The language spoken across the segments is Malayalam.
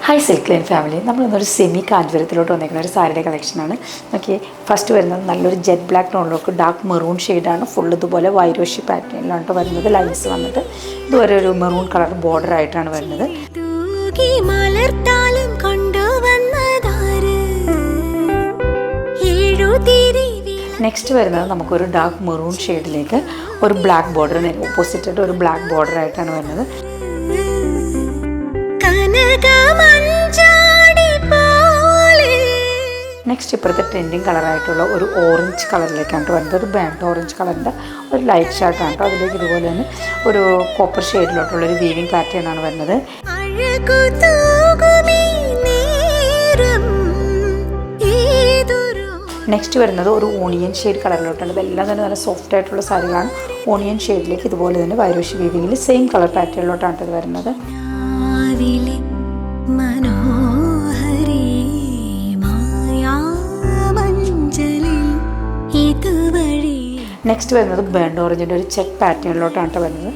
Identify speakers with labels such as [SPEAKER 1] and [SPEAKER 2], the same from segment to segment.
[SPEAKER 1] ഹായ് സിൽക്ക് ലൈൻ ഫാമിലി, നമ്മളിന്നൊരു സെമി കാഞ്ചീപുരത്തിലോട്ട് വന്നിരിക്കുന്ന ഒരു സാരിയുടെ കളക്ഷനാണ്. ഓക്കെ, ഫസ്റ്റ് വരുന്നത് നല്ലൊരു ജെറ്റ് ബ്ലാക്ക് ടോണിലേക്ക് ഡാർക്ക് മെറൂൺ ഷെയ്ഡാണ്. ഫുൾ ഇതുപോലെ വൈരോഷി പാറ്റേണിലാണ് വരുന്നത്. ലൈൻസ് വന്നിട്ട് ഇതുവരെ ഒരു മെറൂൺ കളർ ബോർഡർ ആയിട്ടാണ് വരുന്നത്. നെക്സ്റ്റ് വരുന്നത് നമുക്കൊരു ഡാർക്ക് മെറൂൺ ഷെയ്ഡിലേക്ക് ഒരു ബ്ലാക്ക് ബോർഡർ, ഓപ്പോസിറ്റായിട്ട് ഒരു ബ്ലാക്ക് ബോർഡർ ആയിട്ടാണ് വരുന്നത്. നെക്സ്റ്റ് ഇപ്പോഴത്തെ ട്രെൻഡിങ് കളറായിട്ടുള്ള ഒരു ഓറഞ്ച് കളറിലേക്കാണ് വരുന്നത്. ഒരു ബാൻഡ് ഓറഞ്ച് കളറിൻ്റെ ഒരു ലൈറ്റ് ഷാർട്ടാണ് കേട്ടോ. അതിലേക്ക് ഇതുപോലെ തന്നെ ഒരു കോപ്പർ ഷെയ്ഡിലോട്ടുള്ളൊരു വീവിങ് പാറ്റേൺ ആണ് വരുന്നത്. നെക്സ്റ്റ് വരുന്നത് ഒരു ഓണിയൻ ഷെയ്ഡ് കളറിലോട്ടാണ്. ഇതെല്ലാം തന്നെ നല്ല സോഫ്റ്റ് ആയിട്ടുള്ള സാരികളാണ്. ഓണിയൻ ഷെയ്ഡിലേക്ക് ഇതുപോലെ തന്നെ വൈരോഷി വീവിങ്ങിൽ സെയിം കളർ പാറ്റേണിലോട്ടാണ് ഇത് വരുന്നത്. നെക്സ്റ്റ് വരുന്നത് ബേൺഡ് ഓറഞ്ചിൻ്റെ ഒരു ചെക്ക് പാറ്റേണിലോട്ടാണ് വരുന്നത്.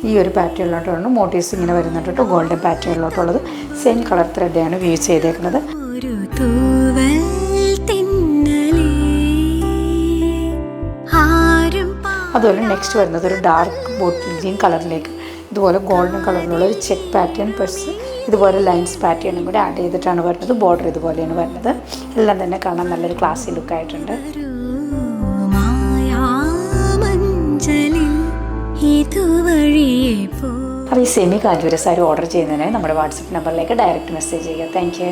[SPEAKER 1] ഈ ഒരു പാറ്റേണിലോട്ടാണ് മോട്ടീവ്സ് ഇങ്ങനെ വരുന്നുണ്ട് കേട്ടോ. ഗോൾഡൻ പാറ്റേണിലോട്ടുള്ളത് സെയിം കളർ ത്രെഡാണ് യൂസ് ചെയ്തേക്കുന്നത്. അതുപോലെ നെക്സ്റ്റ് വരുന്നത് ഒരു ഡാർക്ക് ബോട്ടിൽ ഗ്രീൻ കളറിലേക്ക് ഇതുപോലെ ഗോൾഡൻ കളറിലുള്ള ഒരു ചെക്ക് പാറ്റേൺ പ്ലസ് ഇതുപോലെ ലൈൻസ് പാറ്റേണും കൂടി ആഡ് ചെയ്തിട്ടാണ് വരുന്നത്. ബോർഡർ ഇതുപോലെയാണ് വരുന്നത്. എല്ലാം തന്നെ കാണാൻ നല്ലൊരു ക്ലാസി ലുക്കായിട്ടുണ്ട്. അപ്പോൾ ഈ സെമി കാഞ്ചീപുരം സാരി ഓർഡർ ചെയ്യുന്നതിന് നമ്മുടെ വാട്സപ്പ് നമ്പറിലേക്ക് ഡയറക്റ്റ് മെസ്സേജ് ചെയ്യുക. Thank you.